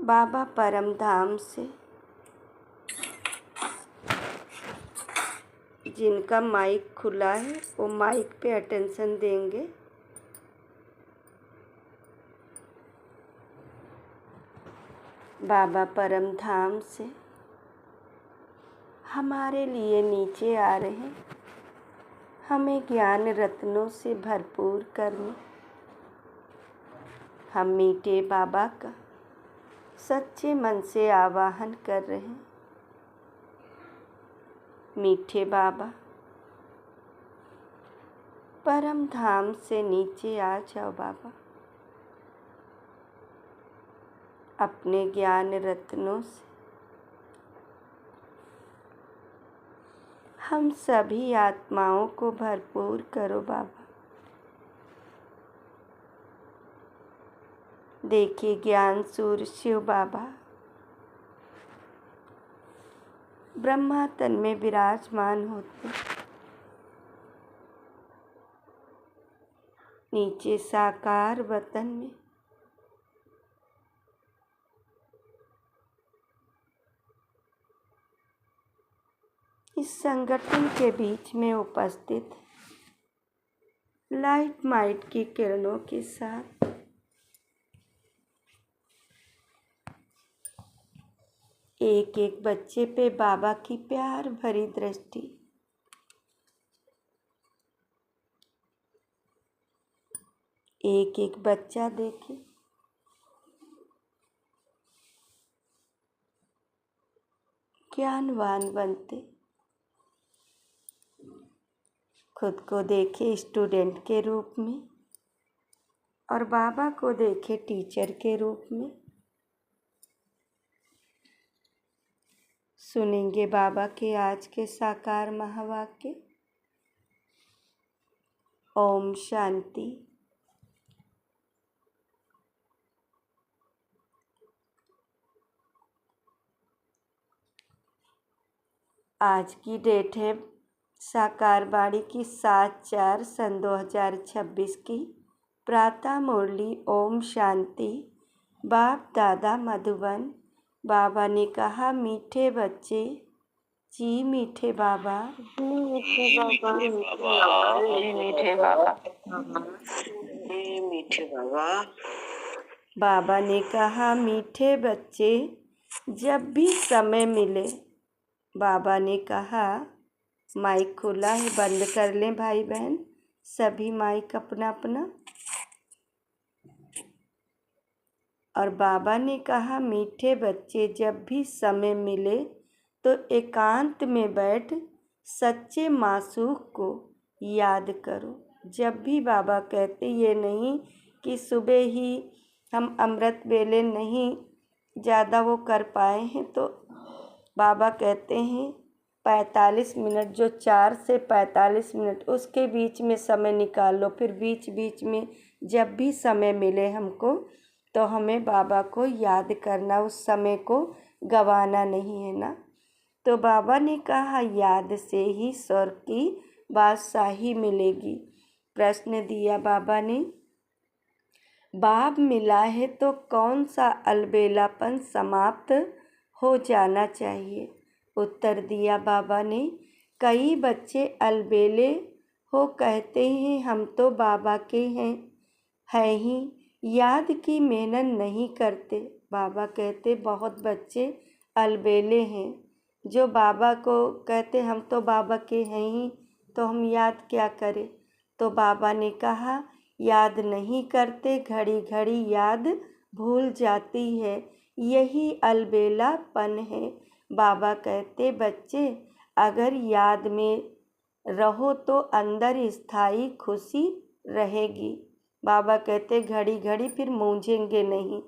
बाबा परम धाम से जिनका माइक खुला है वो माइक पे अटेंशन देंगे। बाबा परम धाम से हमारे लिए नीचे आ रहे हैं, हमें ज्ञान रत्नों से भरपूर करने। हम मीठे बाबा का सच्चे मन से आवाहन कर रहे हैं। मीठे बाबा परम धाम से नीचे आ जाओ बाबा, अपने ज्ञान रत्नों से हम सभी आत्माओं को भरपूर करो बाबा। देखिए ज्ञान सूर्य शिव बाबा ब्रह्मा तन में विराजमान होते, नीचे साकार वतन में इस संगठन के बीच में उपस्थित लाइट माइट की किरणों के साथ एक एक बच्चे पे बाबा की प्यार भरी दृष्टि। एक एक बच्चा देखे, ज्ञानवान बनते। खुद को देखे स्टूडेंट के रूप में और बाबा को देखे टीचर के रूप में। सुनेंगे बाबा के आज के साकार महावाक्य। ओम शांति। आज की डेट है साकार बाड़ी की 7/4 सन 2026 की प्रातः मुरली। ओम शांति। बाप दादा मधुबन। बाबा ने कहा मीठे बच्चे जी मीठे बाबा, मीठे बाबा, मीठे बाबा, मीठे बाबा। बाबा ने कहा मीठे बच्चे जब भी समय मिले। बाबा ने कहा माइक खुला है, बंद कर लें भाई बहन सभी माइक अपना अपना। और बाबा ने कहा मीठे बच्चे जब भी समय मिले तो एकांत में बैठ सच्चे मासूक को याद करो। जब भी बाबा कहते ये नहीं कि सुबह ही हम अमृत वेले नहीं ज़्यादा वो कर पाए हैं, तो बाबा कहते हैं 45 मिनट, जो 4 से 45 मिनट उसके बीच में समय निकाल लो। फिर बीच बीच में जब भी समय मिले हमको तो हमें बाबा को याद करना, उस समय को गंवाना नहीं है ना। तो बाबा ने कहा याद से ही स्वर्ग की बादशाही मिलेगी। प्रश्न दिया बाबा ने, बाप मिला है तो कौन सा अलबेलापन समाप्त हो जाना चाहिए? उत्तर दिया बाबा ने, कई बच्चे अलबेले हो कहते हैं हम तो बाबा के हैं ही, याद की मेहनत नहीं करते। बाबा कहते बहुत बच्चे अलबेले हैं जो बाबा को कहते हम तो बाबा के हैं ही, तो हम याद क्या करें। तो बाबा ने कहा याद नहीं करते, घड़ी घड़ी याद भूल जाती है, यही अलबेलापन है। बाबा कहते बच्चे अगर याद में रहो तो अंदर स्थायी खुशी रहेगी। बाबा कहते घड़ी घड़ी फिर मूंझेंगे नहीं,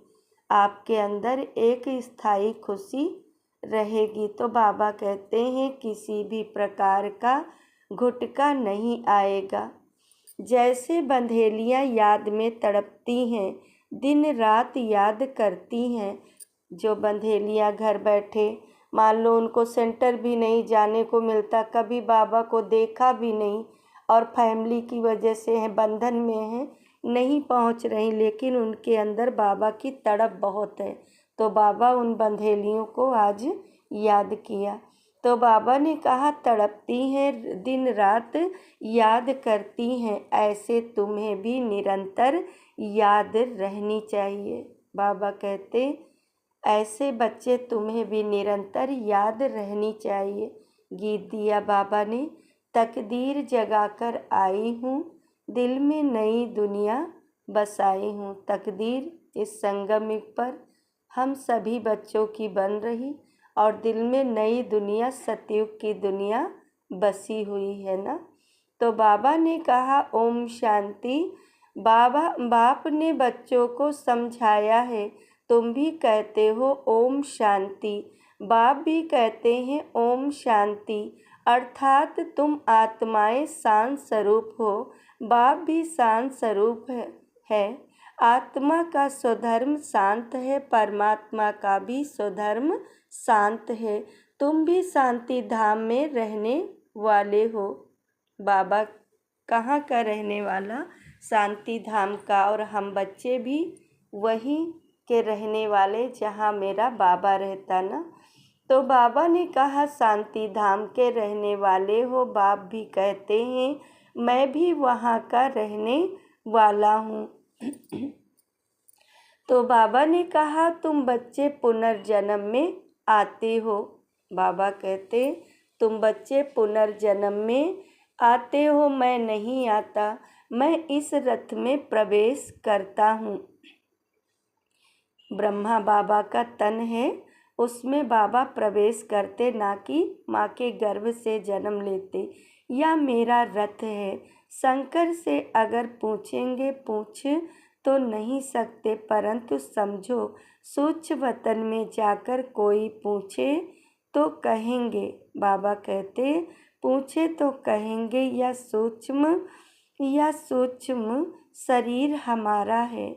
आपके अंदर एक स्थायी खुशी रहेगी। तो बाबा कहते हैं किसी भी प्रकार का घुटका नहीं आएगा। जैसे बंधेलियाँ याद में तड़पती हैं, दिन रात याद करती हैं। जो बंधेलियाँ घर बैठे मान लो उनको सेंटर भी नहीं जाने को मिलता, कभी बाबा को देखा भी नहीं और फैमिली की वजह से हैं, बंधन में हैं, नहीं पहुंच रही, लेकिन उनके अंदर बाबा की तड़प बहुत है। तो बाबा उन बंधेलियों को आज याद किया। तो बाबा ने कहा, तड़पती हैं, दिन रात याद करती हैं, ऐसे तुम्हें भी निरंतर याद रहनी चाहिए। बाबा कहते, ऐसे बच्चे तुम्हें भी निरंतर याद रहनी चाहिए। गीत दिया बाबा ने, तकदीर जगाकर आई हूँ, दिल में नई दुनिया बसाई हूँ। तकदीर इस संगम युग पर हम सभी बच्चों की बन रही और दिल में नई दुनिया, सतयुग की दुनिया बसी हुई है ना। तो बाबा ने कहा, ओम शांति। बाप ने बच्चों को समझाया है, तुम भी कहते हो ओम शांति। बाप भी कहते हैं ओम शांति, अर्थात तुम आत्माएं शांत स्वरूप हो। बाप भी शांत स्वरूप है। आत्मा का स्वधर्म शांत है, परमात्मा का भी स्वधर्म शांत है। तुम भी शांति धाम में रहने वाले हो। बाबा कहाँ का रहने वाला? शांति धाम का। और हम बच्चे भी वहीं के रहने वाले जहाँ मेरा बाबा रहता ना। तो बाबा ने कहा, शांति धाम के रहने वाले हो। बाप भी कहते हैं मैं भी वहाँ का रहने वाला हूँ। तो बाबा ने कहा, तुम बच्चे पुनर्जन्म में आते हो। बाबा कहते, तुम बच्चे पुनर्जन्म में आते हो, मैं नहीं आता। मैं इस रथ में प्रवेश करता हूँ। ब्रह्मा बाबा का तन है, उसमें बाबा प्रवेश करते, ना कि माँ के गर्भ से जन्म लेते। या मेरा रथ है। शंकर से अगर पूछेंगे, पूछ तो नहीं सकते, परंतु समझो, सूक्ष्म वतन में जाकर कोई पूछे तो कहेंगे। बाबा कहते, पूछे तो कहेंगे, या सूक्ष्म शरीर हमारा है।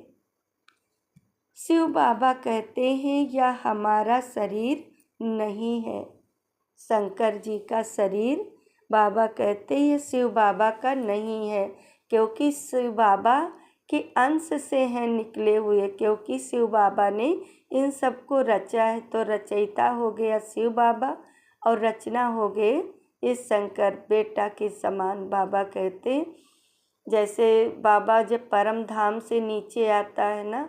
शिव बाबा कहते हैं, यह हमारा शरीर नहीं है। शंकर जी का शरीर बाबा कहते हैं शिव बाबा का नहीं है, क्योंकि शिव बाबा के अंश से हैं निकले हुए, क्योंकि शिव बाबा ने इन सबको रचा है। तो रचयिता हो गया शिव बाबा और रचना हो गए इस शंकर बेटा के समान। बाबा कहते, जैसे बाबा जब परम धाम से नीचे आता है ना,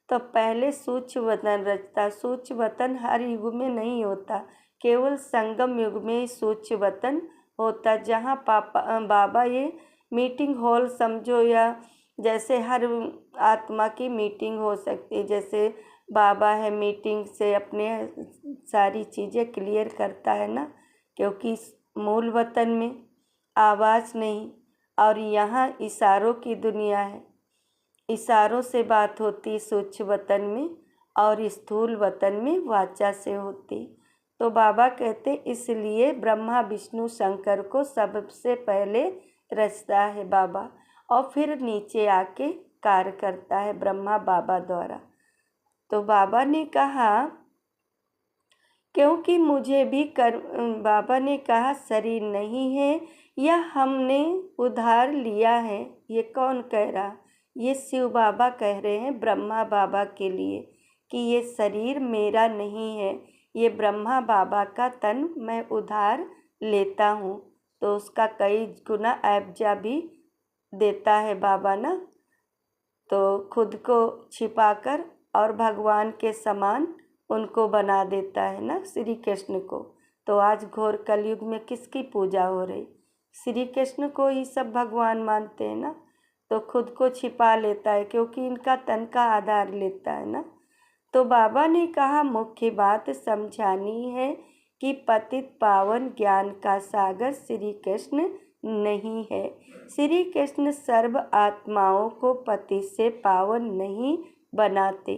तो पहले सूक्ष्म वतन रचता। सूक्ष्म वतन हर युग में नहीं होता, केवल संगम युग में ही सूक्ष्म वतन होता, जहाँ बाबा ये मीटिंग हॉल समझो, या जैसे हर आत्मा की मीटिंग हो सकती है। जैसे बाबा है, मीटिंग से अपने सारी चीज़ें क्लियर करता है ना, क्योंकि मूल वतन में आवाज़ नहीं, और यहाँ इशारों की दुनिया है। इशारों से बात होती सूक्ष्म वतन में, और स्थूल वतन में वाचा से होती। तो बाबा कहते, इसलिए ब्रह्मा विष्णु शंकर को सबसे पहले रचता है बाबा, और फिर नीचे आके कार्य करता है ब्रह्मा बाबा द्वारा। तो बाबा ने कहा, क्योंकि मुझे भी बाबा ने कहा, शरीर नहीं है, यह हमने उधार लिया है। ये कौन कह रहा? ये शिव बाबा कह रहे हैं ब्रह्मा बाबा के लिए कि ये शरीर मेरा नहीं है, ये ब्रह्मा बाबा का तन मैं उधार लेता हूँ। तो उसका कई गुना एवजा भी देता है बाबा ना। तो खुद को छिपाकर और भगवान के समान उनको बना देता है ना श्री कृष्ण को। तो आज घोर कलयुग में किसकी पूजा हो रही? श्री कृष्ण को ही सब भगवान मानते हैं ना। तो खुद को छिपा लेता है, क्योंकि इनका तन का आधार लेता है ना। तो बाबा ने कहा, मुख्य बात समझानी है कि पतित पावन ज्ञान का सागर श्री कृष्ण नहीं है। श्री कृष्ण सर्व आत्माओं को पति से पावन नहीं बनाते।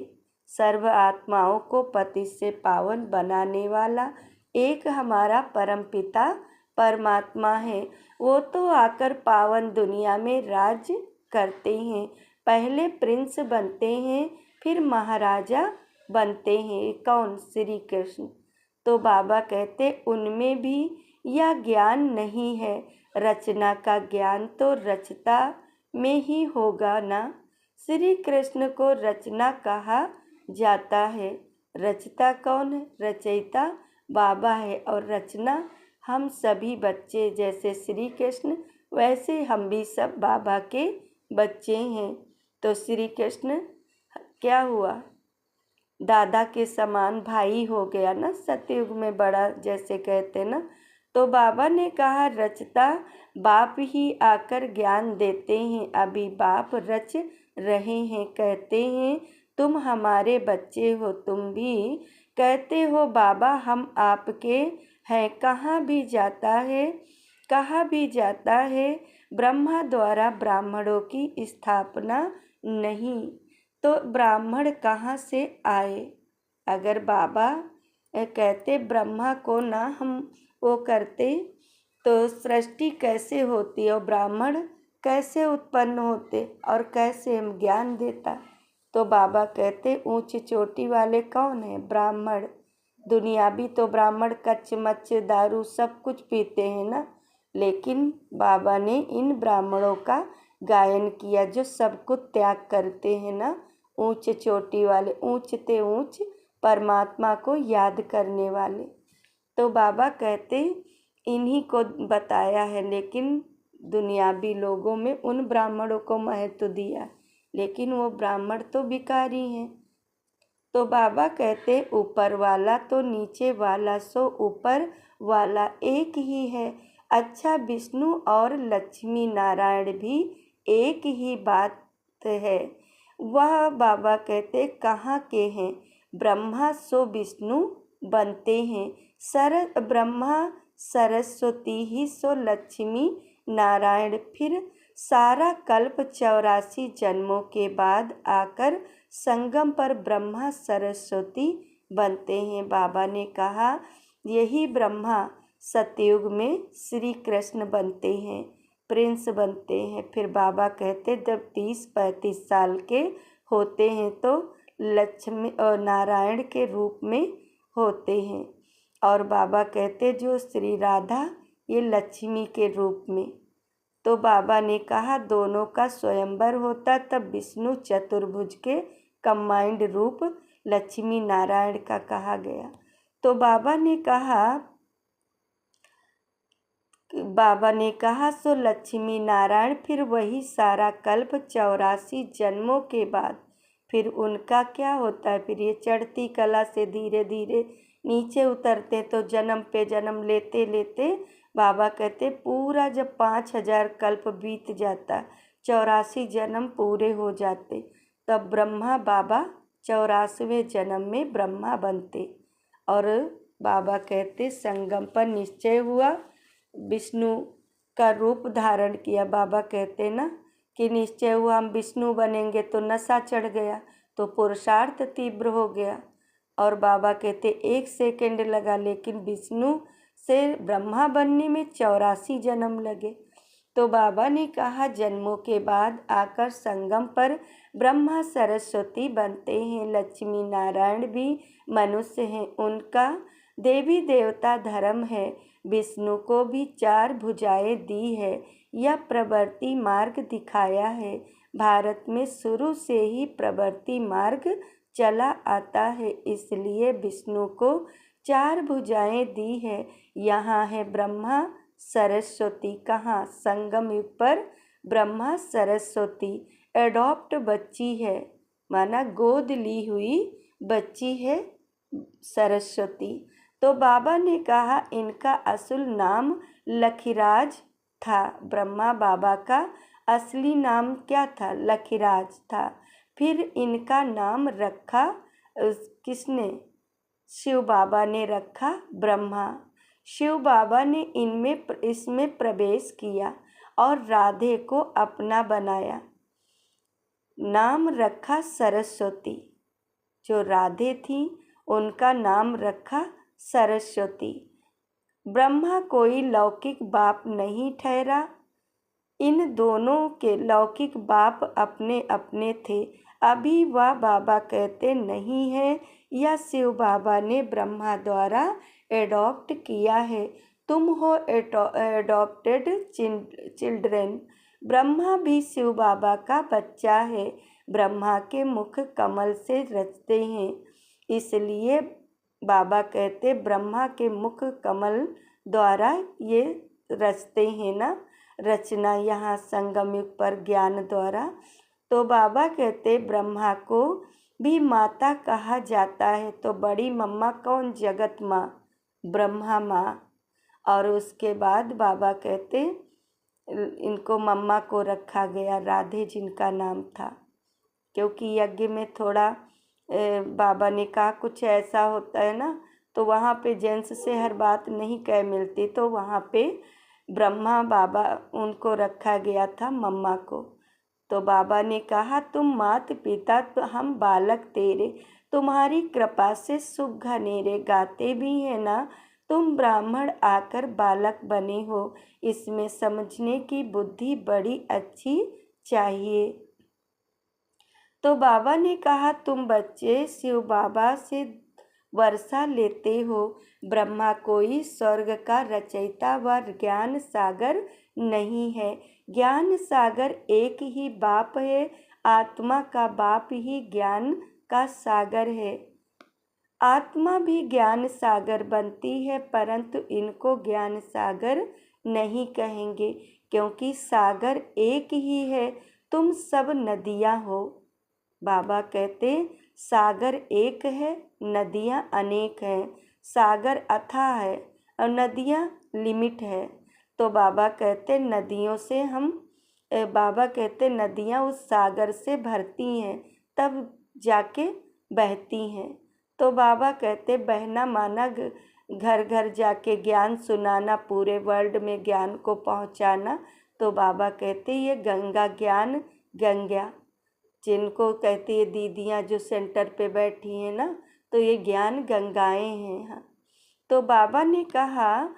सर्व आत्माओं को पति से पावन बनाने वाला एक हमारा परमपिता परमात्मा है। वो तो आकर पावन दुनिया में राज करते हैं। पहले प्रिंस बनते हैं, फिर महाराजा बनते हैं। कौन? श्री कृष्ण। तो बाबा कहते, उनमें भी यह ज्ञान नहीं है। रचना का ज्ञान तो रचता में ही होगा ना। श्री कृष्ण को रचना कहा जाता है। रचता कौन है? रचयिता बाबा है और रचना हम सभी बच्चे, जैसे श्री कृष्ण वैसे हम भी सब बाबा के बच्चे हैं। तो श्री कृष्ण क्या हुआ? दादा के समान भाई हो गया ना, सतयुग में बड़ा जैसे कहते ना। तो बाबा ने कहा रचता बाप ही आकर ज्ञान देते हैं, अभी बाप रच रहे हैं। कहते हैं तुम हमारे बच्चे हो, तुम भी कहते हो बाबा हम आपके हैं। कहाँ भी जाता है, कहा भी जाता है ब्रह्मा द्वारा ब्राह्मणों की स्थापना नहीं। तो ब्राह्मण कहाँ से आए? अगर बाबा कहते ब्रह्मा को ना हम वो करते तो सृष्टि कैसे होती और ब्राह्मण कैसे उत्पन्न होते और कैसे हम ज्ञान देता? तो बाबा कहते ऊंची चोटी वाले कौन है? ब्राह्मण। दुनियावी तो ब्राह्मण कच्च मच्च दारू सब कुछ पीते हैं ना, लेकिन बाबा ने इन ब्राह्मणों का गायन किया जो सब कुछ त्याग करते हैं ना, ऊंच चोटी वाले, ऊंचते ऊंच परमात्मा को याद करने वाले। तो बाबा कहते इन्हीं को बताया है, लेकिन दुनियावी लोगों में उन ब्राह्मणों को महत्व दिया, लेकिन वो ब्राह्मण तो भिखारी हैं। तो बाबा कहते ऊपर वाला तो नीचे वाला सो ऊपर वाला एक ही है। अच्छा विष्णु और लक्ष्मी नारायण भी एक ही बात है। वह बाबा कहते कहाँ के हैं? ब्रह्मा सो विष्णु बनते हैं। ब्रह्मा सरस्वती ही सो लक्ष्मी नारायण। फिर सारा कल्प 84 जन्मों के बाद आकर संगम पर ब्रह्मा सरस्वती बनते हैं। बाबा ने कहा यही ब्रह्मा सतयुग में श्री कृष्ण बनते हैं, प्रिंस बनते हैं। फिर बाबा कहते जब 30-35 साल के होते हैं तो लक्ष्मी और नारायण के रूप में होते हैं, और बाबा कहते जो श्री राधा ये लक्ष्मी के रूप में। तो बाबा ने कहा दोनों का स्वयंवर होता तब विष्णु चतुर्भुज के कंबाइंड रूप लक्ष्मी नारायण का कहा गया। तो बाबा ने कहा सो लक्ष्मी नारायण। फिर वही सारा कल्प 84 जन्मों के बाद फिर उनका क्या होता है? फिर ये चढ़ती कला से धीरे धीरे नीचे उतरते, तो जन्म पे जन्म लेते लेते बाबा कहते पूरा जब 5000 कल्प बीत जाता, 84 जन्म पूरे हो जाते, तब ब्रह्मा बाबा 84वें जन्म में ब्रह्मा बनते। और बाबा कहते संगम पर निश्चय हुआ, विष्णु का रूप धारण किया। बाबा कहते ना कि निश्चय हुआ हम विष्णु बनेंगे, तो नशा चढ़ गया, तो पुरुषार्थ तीव्र हो गया। और बाबा कहते 1 सेकंड लगा, लेकिन विष्णु से ब्रह्मा बनने में 84 जन्म लगे। तो बाबा ने कहा जन्मों के बाद आकर संगम पर ब्रह्मा सरस्वती बनते हैं। लक्ष्मी नारायण भी मनुष्य हैं, उनका देवी देवता धर्म है। विष्णु को भी 4 भुजाएं दी है, यह प्रवृत्ति मार्ग दिखाया है। भारत में शुरू से ही प्रवृत्ति मार्ग चला आता है, इसलिए विष्णु को 4 भुजाएं दी है। यहाँ है ब्रह्मा सरस्वती। कहाँ? संगम युग पर ब्रह्मा सरस्वती एडॉप्ट बच्ची है, माना गोद ली हुई बच्ची है सरस्वती। तो बाबा ने कहा इनका असुल नाम लखीराज था। ब्रह्मा बाबा का असली नाम क्या था? लखीराज था। फिर इनका नाम रखा किसने? शिव बाबा ने रखा ब्रह्मा। शिव बाबा ने इसमें प्रवेश किया और राधे को अपना बनाया, नाम रखा सरस्वती। जो राधे थी उनका नाम रखा सरस्वती। ब्रह्मा कोई लौकिक बाप नहीं ठहरा, इन दोनों के लौकिक बाप अपने अपने थे। अभी वह बाबा कहते नहीं है, यह शिव बाबा ने ब्रह्मा द्वारा एडॉप्ट किया है। तुम हो एडॉप्टेड चिल्ड्रेन। ब्रह्मा भी शिव बाबा का बच्चा है। ब्रह्मा के मुख कमल से रचते हैं। इसलिए बाबा कहते ब्रह्मा के मुख कमल द्वारा ये रचते हैं ना, रचना यहाँ संगम युग पर ज्ञान द्वारा। तो बाबा कहते ब्रह्मा को भी माता कहा जाता है। तो बड़ी मम्मा कौन? जगत माँ, ब्रह्मा माँ। और उसके बाद बाबा कहते इनको मम्मा को रखा गया, राधे जिनका नाम था, क्योंकि यज्ञ में थोड़ा बाबा ने कहा कुछ ऐसा होता है ना, तो वहाँ पे जेंट्स से हर बात नहीं कह मिलती, तो वहाँ पे ब्रह्मा बाबा उनको रखा गया था मम्मा को। तो बाबा ने कहा तुम मात पिता तो हम बालक तेरे, तुम्हारी कृपा से सुख घनेरे गाते भी है ना, तुम ब्राह्मण आकर बालक बने हो, इसमें समझने की बुद्धि बड़ी अच्छी चाहिए। तो बाबा ने कहा तुम बच्चे शिव बाबा से वर्षा लेते हो, ब्रह्मा कोई स्वर्ग का रचयिता व ज्ञान सागर नहीं है, ज्ञान सागर एक ही बाप है, आत्मा का बाप ही ज्ञान का सागर है। आत्मा भी ज्ञान सागर बनती है, परंतु इनको ज्ञान सागर नहीं कहेंगे, क्योंकि सागर एक ही है, तुम सब नदियाँ हो। बाबा कहते सागर एक है, नदियाँ अनेक हैं, सागर अथाह है और नदियाँ लिमिट है। तो बाबा कहते नदियों से बाबा कहते नदियाँ उस सागर से भरती हैं, तब जाके बहती हैं। तो बाबा कहते बहना माना घर घर जाके ज्ञान सुनाना, पूरे वर्ल्ड में ज्ञान को पहुंचाना। तो बाबा कहते ये गंगा ज्ञान गंगा, जिनको कहती है दीदियाँ जो सेंटर पे बैठी हैं ना, तो ये ज्ञान गंगाएं हैं। तो बाबा ने कहा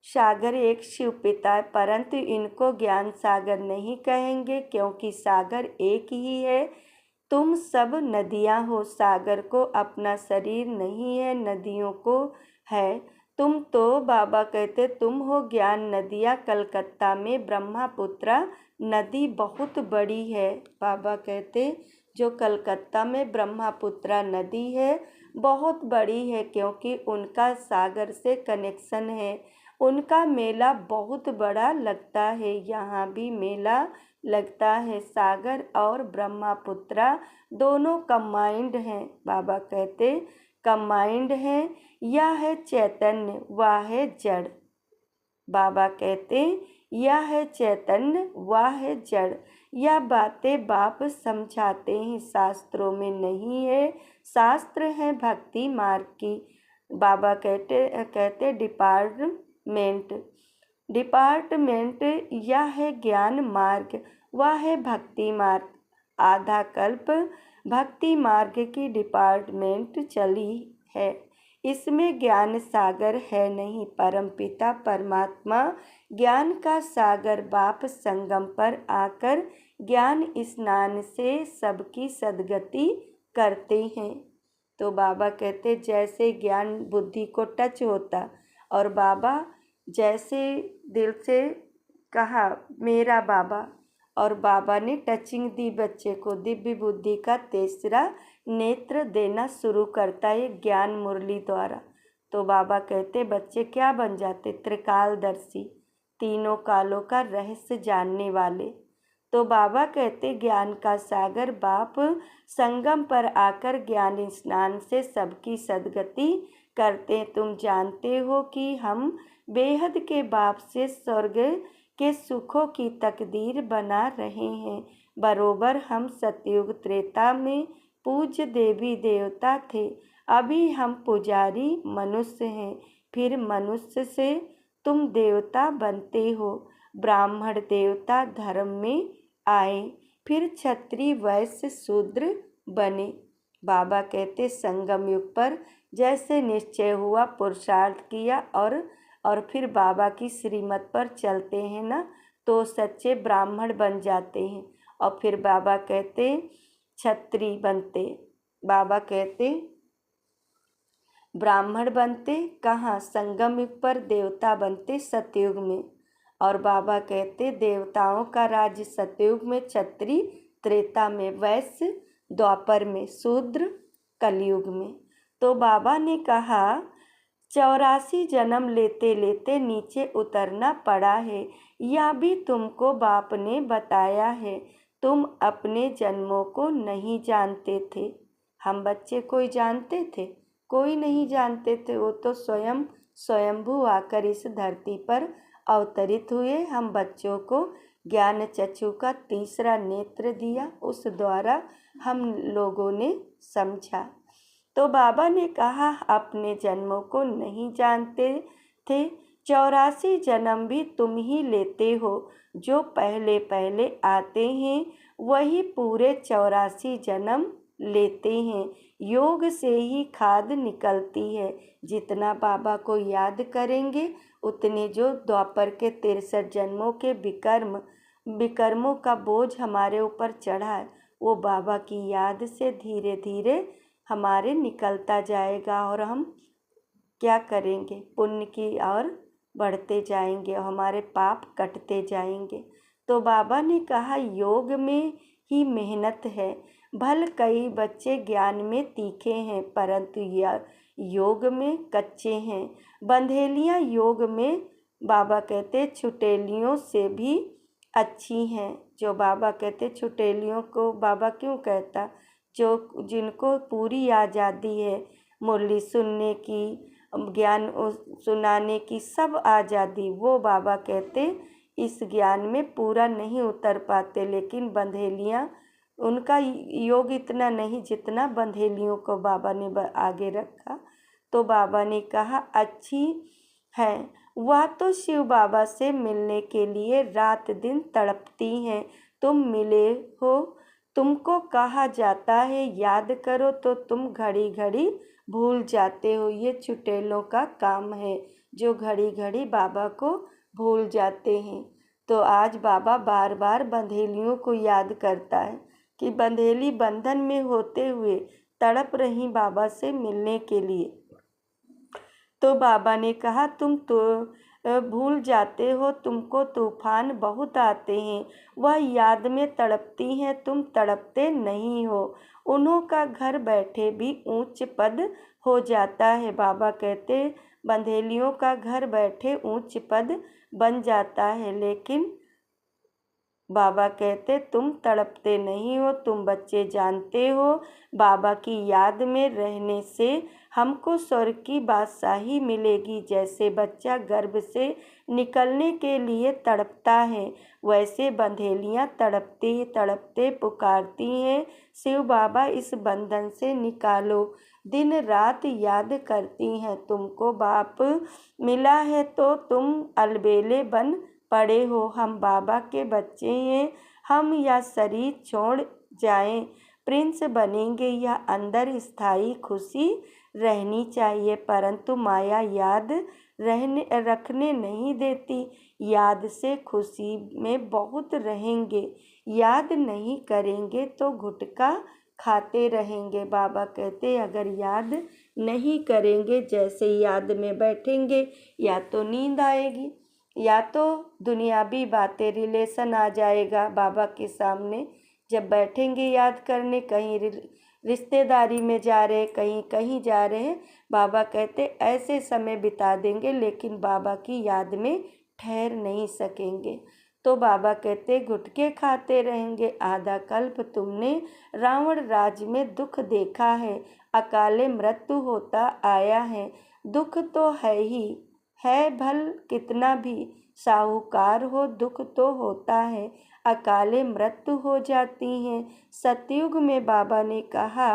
सागर एक शिव पिता है, परंतु इनको ज्ञान सागर नहीं कहेंगे, क्योंकि सागर एक ही है, तुम सब नदियाँ हो। सागर को अपना शरीर नहीं है, नदियों को है। तुम तो बाबा कहते तुम हो ज्ञान नदियाँ। कलकत्ता में ब्रह्मपुत्रा नदी बहुत बड़ी है। बाबा कहते जो कलकत्ता में ब्रह्मपुत्रा नदी है बहुत बड़ी है, क्योंकि उनका सागर से कनेक्शन है। उनका मेला बहुत बड़ा लगता है, यहाँ भी मेला लगता है। सागर और ब्रह्मपुत्रा दोनों कंबाइंड हैं। बाबा कहते कंबाइंड हैं, यह है चैतन्य वह है जड़। बाबा कहते यह है चैतन्य वह है जड़। यह बातें बाप समझाते हैं, शास्त्रों में नहीं है, शास्त्र है भक्ति मार्ग की। बाबा कहते डिपार्टमेंट यह है ज्ञान मार्ग, वह है भक्ति मार्ग। आधा कल्प भक्ति मार्ग की डिपार्टमेंट चली है, इसमें ज्ञान सागर है नहीं। परमपिता परमात्मा ज्ञान का सागर बाप संगम पर आकर ज्ञान स्नान से सबकी सद्गति करते हैं। तो बाबा कहते जैसे ज्ञान बुद्धि को टच होता, और बाबा जैसे दिल से कहा मेरा बाबा, और बाबा ने टचिंग दी बच्चे को, दिव्य बुद्धि का तीसरा नेत्र देना शुरू करता है ज्ञान मुरली द्वारा। तो बाबा कहते बच्चे क्या बन जाते? त्रिकालदर्शी, तीनों कालों का रहस्य जानने वाले। तो बाबा कहते ज्ञान का सागर बाप संगम पर आकर ज्ञान स्नान से सबकी सद्गति करते। तुम जानते हो कि हम बेहद के बाप से स्वर्ग के सुखों की तकदीर बना रहे हैं। बरोबर हम सतयुग त्रेता में पूज्य देवी देवता थे, अभी हम पुजारी मनुष्य हैं, फिर मनुष्य से तुम देवता बनते हो। ब्राह्मण देवता धर्म में आए, फिर क्षत्रिय वैश्य शूद्र बने। बाबा कहते संगम युग पर जैसे निश्चय हुआ, पुरुषार्थ किया और फिर बाबा की श्रीमत पर चलते हैं ना, तो सच्चे ब्राह्मण बन जाते हैं। और फिर बाबा कहते क्षत्रिय बनते। बाबा कहते ब्राह्मण बनते कहाँ? संगम युग पर देवता बनते सतयुग में। और बाबा कहते देवताओं का राज्य सतयुग में, क्षत्रिय त्रेता में वैश्य, द्वापर में शूद्र, कलयुग में। तो बाबा ने कहा 84 जन्म लेते लेते नीचे उतरना पड़ा है, यह भी तुमको बाप ने बताया है। तुम अपने जन्मों को नहीं जानते थे। हम बच्चे कोई जानते थे? कोई नहीं जानते थे। वो तो स्वयंभू आकर इस धरती पर अवतरित हुए। हम बच्चों को ज्ञान चक्षु का तीसरा नेत्र दिया, उस द्वारा हम लोगों ने समझा। तो बाबा ने कहा अपने जन्मों को नहीं जानते थे। 84 जन्म भी तुम ही लेते हो। जो पहले पहले आते हैं वही पूरे 84 जन्म लेते हैं। योग से ही खाद निकलती है। जितना बाबा को याद करेंगे उतने जो द्वापर के 63 जन्मों के विकर्मों का बोझ हमारे ऊपर चढ़ा है, वो बाबा की याद से धीरे धीरे हमारे निकलता जाएगा और हम क्या करेंगे, पुण्य की ओर बढ़ते जाएंगे और हमारे पाप कटते जाएंगे। तो बाबा ने कहा योग में ही मेहनत है। भल कई बच्चे ज्ञान में तीखे हैं परंतु योग में कच्चे हैं। बंधेलियाँ योग में बाबा कहते छुटेलियों से भी अच्छी हैं। जो बाबा कहते छुटेलियों को बाबा क्यों कहता? जिनको पूरी आज़ादी है, मुरली सुनने की, ज्ञान सुनाने की, सब आज़ादी, वो बाबा कहते इस ज्ञान में पूरा नहीं उतर पाते। लेकिन बंधेलियाँ, उनका योग इतना नहीं जितना बंधेलियों को बाबा ने आगे रखा। तो बाबा ने कहा अच्छी है, वह तो शिव बाबा से मिलने के लिए रात दिन तड़पती हैं। तुम मिले हो, तुमको कहा जाता है याद करो तो तुम घड़ी घड़ी भूल जाते हो। ये चुटेलों का काम है जो घड़ी घड़ी बाबा को भूल जाते हैं। तो आज बाबा बार बार बंधेलियों को याद करता है कि बंधेली बंधन में होते हुए तड़प रही बाबा से मिलने के लिए। तो बाबा ने कहा तुम तो भूल जाते हो, तुमको तूफान बहुत आते हैं, वह याद में तड़पती हैं, तुम तड़पते नहीं हो। उन्हों का घर बैठे भी ऊंच पद हो जाता है। बाबा कहते बंधेलियों का घर बैठे ऊंच पद बन जाता है। लेकिन बाबा कहते तुम तड़पते नहीं हो, तुम बच्चे जानते हो बाबा की याद में रहने से हमको स्वर्ग की बादशाही मिलेगी। जैसे बच्चा गर्भ से निकलने के लिए तड़पता है, वैसे बंधेलियाँ तड़पते तड़पते पुकारती हैं शिव बाबा इस बंधन से निकालो। दिन रात याद करती हैं तुमको बाप मिला है तो तुम अलबेले बन पड़े हो। हम बाबा के बच्चे हैं, हम या शरीर छोड़ जाएं प्रिंस बनेंगे या अंदर स्थायी खुशी रहनी चाहिए। परंतु माया याद रखने नहीं देती। याद से खुशी में बहुत रहेंगे, याद नहीं करेंगे तो गुटखा खाते रहेंगे। बाबा कहते अगर याद नहीं करेंगे, जैसे याद में बैठेंगे या तो नींद आएगी या तो दुनियावी बातें, रिलेशन आ जाएगा बाबा के सामने। जब बैठेंगे याद करने, कहीं रिश्तेदारी में जा रहे, कहीं कहीं जा रहे हैं, बाबा कहते ऐसे समय बिता देंगे लेकिन बाबा की याद में ठहर नहीं सकेंगे। तो बाबा कहते गुटखे खाते रहेंगे। आधा कल्प तुमने रावण राज में दुख देखा है, अकाले मृत्यु होता आया है। दुख तो है ही है, भल कितना भी साहूकार हो दुख तो होता है, अकाले मृत्यु हो जाती है। सतयुग में बाबा ने कहा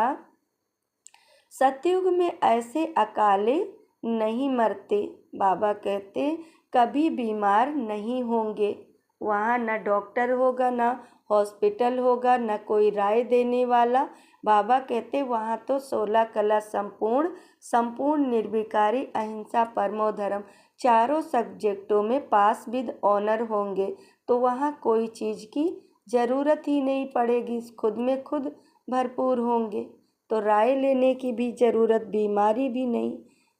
सतयुग में ऐसे अकाले नहीं मरते। बाबा कहते कभी बीमार नहीं होंगे। वहाँ न डॉक्टर होगा, न हॉस्पिटल होगा, न कोई राय देने वाला। बाबा कहते वहाँ तो 16 कला संपूर्ण निर्विकारी अहिंसा परमो धर्म, चारों सब्जेक्टों में पास विद ऑनर होंगे। तो वहाँ कोई चीज़ की ज़रूरत ही नहीं पड़ेगी, खुद में खुद भरपूर होंगे। तो राय लेने की भी ज़रूरत, बीमारी भी नहीं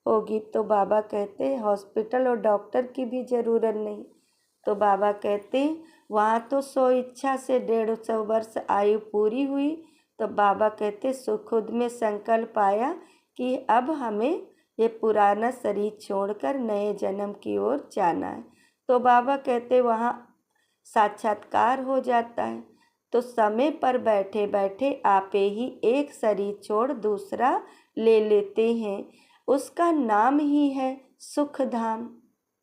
होगी। तो बाबा कहते हॉस्पिटल और डॉक्टर की भी ज़रूरत नहीं। तो बाबा कहते वहाँ तो 100 इच्छा से 150 वर्ष आयु पूरी हुई। तो बाबा कहते खुद में संकल्प आया कि अब हमें ये पुराना शरीर छोड़कर नए जन्म की ओर जाना है। तो बाबा कहते वहाँ साक्षात्कार हो जाता है। तो समय पर बैठे बैठे आपे ही एक शरीर छोड़ दूसरा ले लेते हैं, उसका नाम ही है सुख धाम।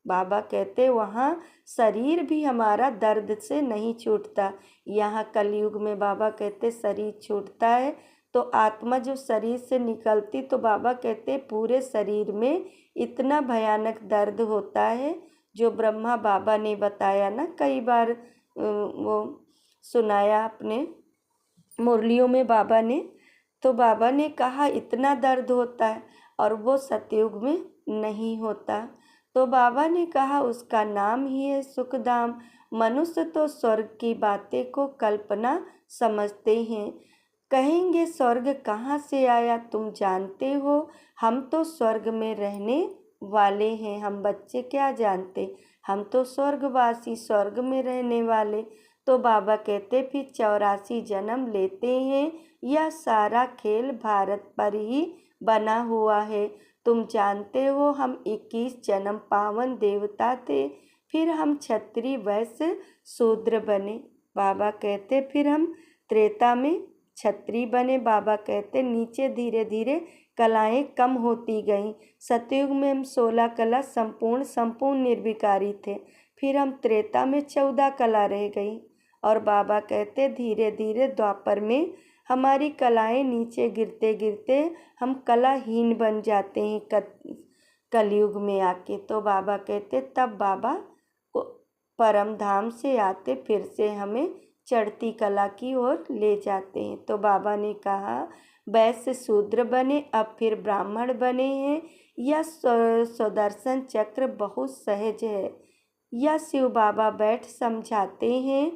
बाबा कहते वहाँ शरीर भी हमारा दर्द से नहीं छूटता। यहाँ कलयुग में बाबा कहते शरीर छूटता है तो आत्मा जो शरीर से निकलती, तो बाबा कहते पूरे शरीर में इतना भयानक दर्द होता है जो ब्रह्मा बाबा ने बताया ना, कई बार वो सुनाया अपने मुरलियों में बाबा ने। तो बाबा ने कहा इतना दर्द होता है और वो सतयुग में नहीं होता। तो बाबा ने कहा उसका नाम ही है सुखधाम। मनुष्य तो स्वर्ग की बातें को कल्पना समझते हैं, कहेंगे स्वर्ग कहाँ से आया तुम जानते हो, हम तो स्वर्ग में रहने वाले हैं। हम बच्चे क्या जानते, हम तो स्वर्गवासी स्वर्ग में रहने वाले। तो बाबा कहते फिर 84 जन्म लेते हैं, यह सारा खेल भारत पर ही बना हुआ है। तुम जानते हो हम 21 जन्म पावन देवता थे, फिर हम क्षत्रिय वैश्य शूद्र बने। बाबा कहते फिर हम त्रेता में क्षत्रिय बने। बाबा कहते नीचे धीरे धीरे कलाएं कम होती गईं। सतयुग में हम 16 कला संपूर्ण निर्विकारी थे। फिर हम त्रेता में 14 कला रह गई। और बाबा कहते धीरे धीरे द्वापर में हमारी कलाएं नीचे गिरते गिरते हम कलाहीन बन जाते हैं कलयुग में आके। तो बाबा कहते तब बाबा को परम धाम से आते फिर से हमें चढ़ती कला की ओर ले जाते हैं। तो बाबा ने कहा वैश्य शूद्र बने, अब फिर ब्राह्मण बने हैं। यह सुदर्शन चक्र बहुत सहज है, यह शिव बाबा बैठ समझाते हैं।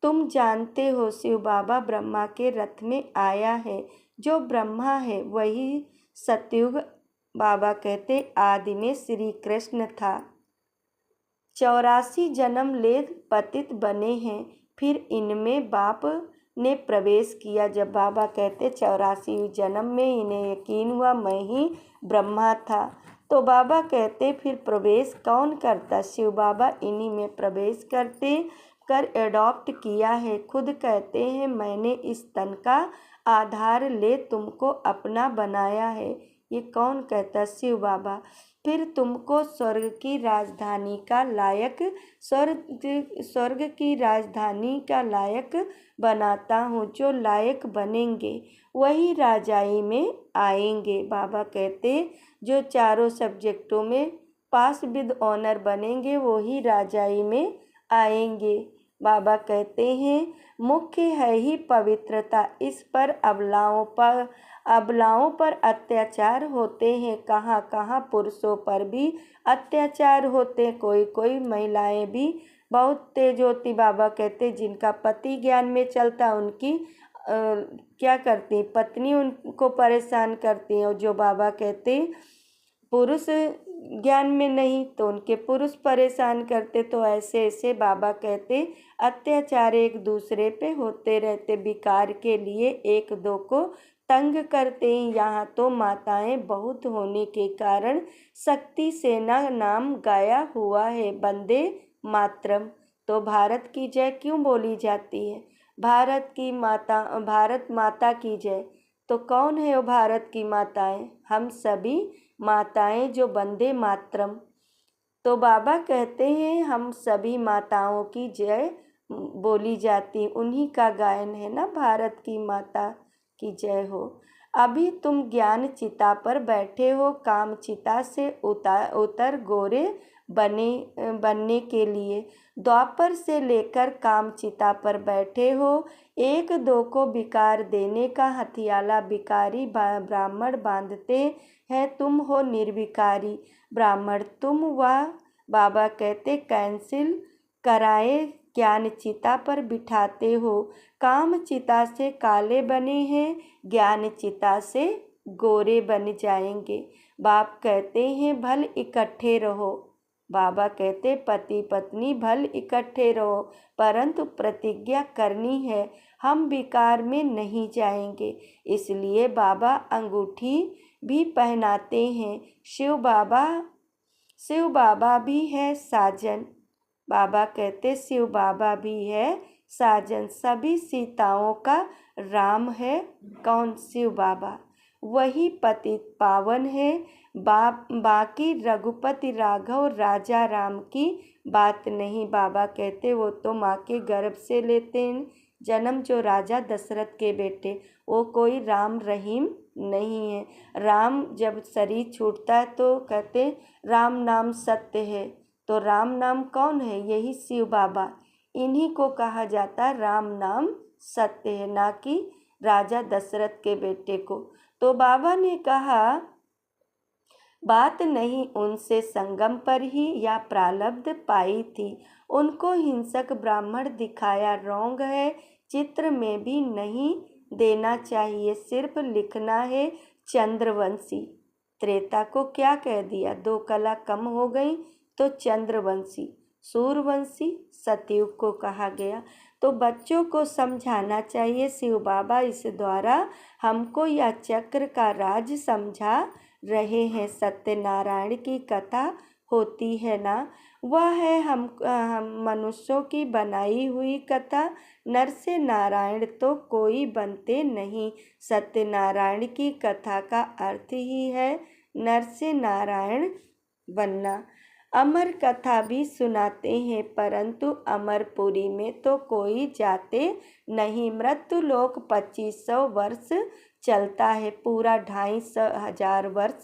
तुम जानते हो शिव बाबा ब्रह्मा के रथ में आया है, जो ब्रह्मा है वही सतयुग। बाबा कहते आदि में श्री कृष्ण था। 84 जन्म ले पतित बने हैं, फिर इनमें बाप ने प्रवेश किया। जब बाबा कहते 84 जन्म में इन्हें यकीन हुआ मैं ही ब्रह्मा था। तो बाबा कहते फिर प्रवेश कौन करता, शिव बाबा इन्हीं में प्रवेश करते कर एडॉप्ट किया है। खुद कहते हैं मैंने इस तन का आधार ले तुमको अपना बनाया है। ये कौन कहता, शिव बाबा। फिर तुमको स्वर्ग की राजधानी का लायक स्वर्ग की राजधानी का लायक बनाता हूँ। जो लायक बनेंगे वही राजाई में आएंगे। बाबा कहते जो चारों सब्जेक्टों में पास विद ऑनर बनेंगे वही राजाई में आएंगे। बाबा कहते हैं मुख्य है ही पवित्रता, इस पर अबलाओं पर अत्याचार होते हैं। कहाँ कहाँ पुरुषों पर भी अत्याचार होते हैं। कोई महिलाएं भी बहुत तेज होती। बाबा कहते जिनका पति ज्ञान में चलता उनकी क्या करती, पत्नी उनको परेशान करती हैं। और जो बाबा कहते पुरुष ज्ञान में नहीं तो उनके पुरुष परेशान करते। तो ऐसे ऐसे बाबा कहते अत्याचार एक दूसरे पे होते रहते, विकार के लिए एक दो को तंग करते हैं। यहाँ तो माताएं बहुत होने के कारण शक्ति सेना नाम गाया हुआ है, वंदे मातरम। तो भारत की जय क्यों बोली जाती है, भारत माता की जय। तो कौन है वो भारत की माताएं, हम सभी माताएं जो वंदे मातरम। तो बाबा कहते हैं हम सभी माताओं की जय बोली जाती, उन्हीं का गायन है ना, भारत की माता की जय हो। अभी तुम ज्ञान चिता पर बैठे हो, काम चिता से उतर गोरे बनने के लिए। द्वापर से लेकर काम चिता पर बैठे हो, एक दो को विकार देने का हथियाला विकारी ब्राह्मण बांधते हैं। तुम हो निर्विकारी ब्राह्मण, तुम वह बाबा कहते कैंसिल कराए ज्ञान चिता पर बिठाते हो। काम चिता से काले बने हैं, ज्ञान चिता से गोरे बन जाएंगे। बाप कहते हैं भल इकट्ठे रहो, बाबा कहते पति पत्नी भल इकट्ठे रहो, परंतु प्रतिज्ञा करनी है, हम विकार में नहीं जाएंगे। इसलिए बाबा अंगूठी भी पहनाते हैं। शिव बाबा भी है साजन। बाबा कहते शिव बाबा भी है साजन। सभी सीताओं का राम है कौन? शिव बाबा। वही पतित पावन है। बाकी रघुपति राघव राजा राम की बात नहीं। बाबा कहते वो तो माँ के गर्भ से लेते हैं जन्म, जो राजा दशरथ के बेटे, वो कोई राम रहीम नहीं है। राम जब शरीर छूटता है तो कहते राम नाम सत्य है। तो राम नाम कौन है? यही शिव बाबा। इन्हीं को कहा जाता है राम नाम सत्य है, ना कि राजा दशरथ के बेटे को। तो बाबा ने कहा बात नहीं उनसे संगम पर ही या प्रारब्ध पाई थी। उनको हिंसक ब्राह्मण दिखाया रॉन्ग है। चित्र में भी नहीं देना चाहिए, सिर्फ लिखना है चंद्रवंशी। त्रेता को क्या कह दिया? 2 कला कम हो गई तो चंद्रवंशी। सूर्यवंशी सतयुग को कहा गया। तो बच्चों को समझाना चाहिए। शिव बाबा इस द्वारा हमको यह चक्र का राज समझा रहे हैं। सत्यनारायण की कथा होती है ना, वह है हम मनुष्यों की बनाई हुई कथा। नर से नारायण तो कोई बनते नहीं। सत्यनारायण की कथा का अर्थ ही है नर से नारायण बनना। अमर कथा भी सुनाते हैं, परंतु अमरपुरी में तो कोई जाते नहीं। मृत्यु लोक 2500 वर्ष चलता है, पूरा 2500 वर्ष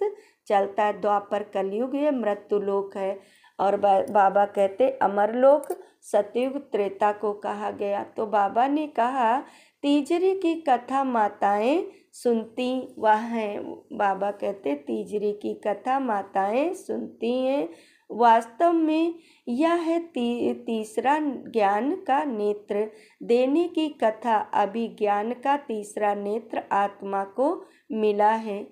चलता है। द्वापर कलयुग ये मृत्यु लोक है। और बाबा कहते अमर लोक सतयुग त्रेता को कहा गया। तो बाबा ने कहा तीजरी की कथा माताएं सुनती वह हैं। बाबा कहते तीजरी की कथा माताएं सुनती हैं। वास्तव में यह है तीसरा ज्ञान का नेत्र देने की कथा। अभी ज्ञान का तीसरा नेत्र आत्मा को मिला है।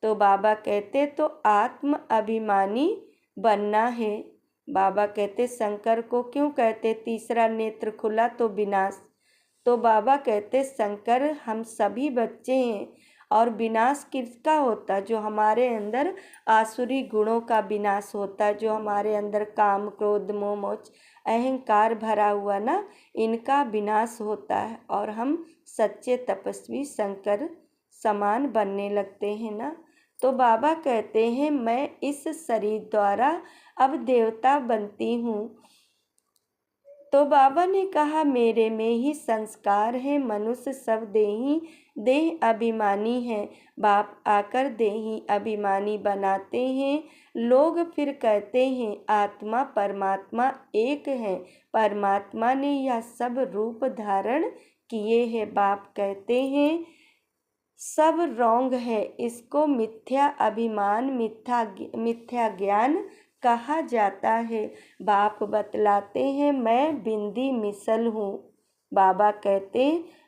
तो बाबा कहते तो आत्म अभिमानी बनना है। बाबा कहते शंकर को क्यों कहते तीसरा नेत्र खुला तो विनाश? तो बाबा कहते शंकर हम सभी बच्चे हैं, और विनाश किसका होता है? जो हमारे अंदर आसुरी गुणों का विनाश होता है, जो हमारे अंदर काम क्रोध मोह मोच अहंकार भरा हुआ ना, इनका विनाश होता है और हम सच्चे तपस्वी शंकर समान बनने लगते हैं ना। तो बाबा कहते हैं मैं इस शरीर द्वारा अब देवता बनती हूँ। तो बाबा ने कहा मेरे में ही संस्कार है। मनुष्य सब देह अभिमानी है। बाप आकर देही अभिमानी बनाते हैं। लोग फिर कहते हैं आत्मा परमात्मा एक है। परमात्मा ने यह सब रूप धारण किए हैं। बाप कहते हैं सब रॉन्ग है। इसको मिथ्या अभिमान मिथ्या ज्ञान कहा जाता है। बाप बतलाते हैं मैं बिंदी मिसल हूँ। बाबा कहते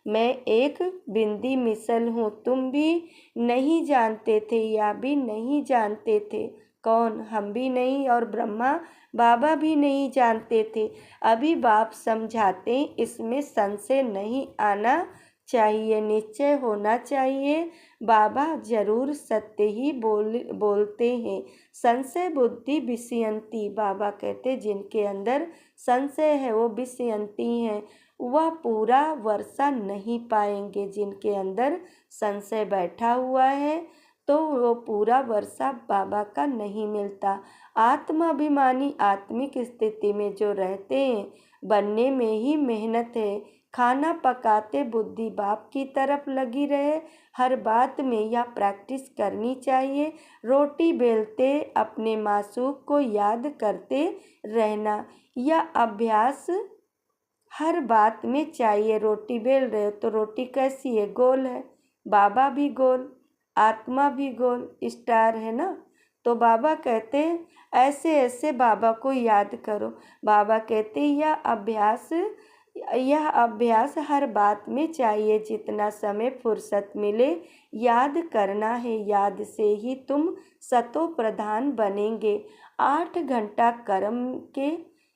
मैं एक बिंदी मिसल हूँ। तुम भी नहीं जानते थे, या भी नहीं जानते थे। कौन? हम भी नहीं, और ब्रह्मा बाबा भी नहीं जानते थे। अभी बाप समझाते इसमें संशय नहीं आना चाहिए, निश्चय होना चाहिए। बाबा जरूर सत्य ही बोलते हैं। संशय बुद्धि विषयंती। बाबा कहते जिनके अंदर संशय है वो विषयंती हैं, वह पूरा वर्षा नहीं पाएंगे। जिनके अंदर संशय बैठा हुआ है तो वो पूरा वर्षा बाबा का नहीं मिलता। आत्माभिमानी आत्मिक स्थिति में जो रहते हैं, बनने में ही मेहनत है। खाना पकाते बुद्धि बाप की तरफ लगी रहे। हर बात में यह प्रैक्टिस करनी चाहिए। रोटी बेलते अपने मासूक को याद करते रहना, यह अभ्यास हर बात में चाहिए। रोटी बेल रहे हो तो रोटी कैसी है? गोल है। बाबा भी गोल, आत्मा भी गोल, स्टार है ना। तो बाबा कहते ऐसे ऐसे बाबा को याद करो। बाबा कहते यह अभ्यास यह अभ्यास हर बात में चाहिए। जितना समय फुर्सत मिले याद करना है, याद से ही तुम सतो प्रधान बनेंगे। 8 घंटा कर्म के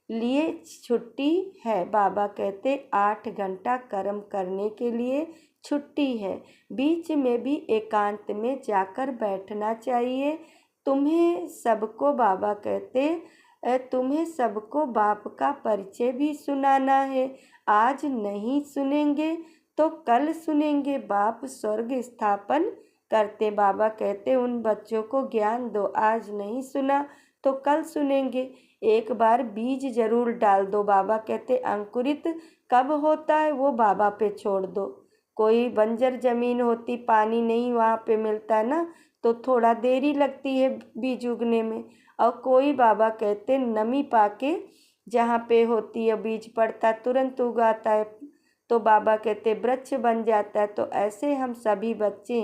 लिए छुट्टी है। बाबा कहते 8 घंटा कर्म करने के लिए छुट्टी है। बीच में भी एकांत में जाकर बैठना चाहिए। तुम्हें सबको बाबा कहते तुम्हें सबको बाप का परिचय भी सुनाना है। आज नहीं सुनेंगे तो कल सुनेंगे। बाप स्वर्ग स्थापन करते। बाबा कहते उन बच्चों को ज्ञान दो, आज नहीं सुना तो कल सुनेंगे। एक बार बीज जरूर डाल दो। बाबा कहते अंकुरित कब होता है वो बाबा पे छोड़ दो। कोई बंजर जमीन होती, पानी नहीं वहाँ पे मिलता ना, तो थोड़ा देरी लगती है बीज उगने में। और कोई बाबा कहते नमी पाके जहाँ पे होती है बीज पड़ता तुरंत उगाता है, तो बाबा कहते वृक्ष बन जाता है। तो ऐसे हम सभी बच्चे,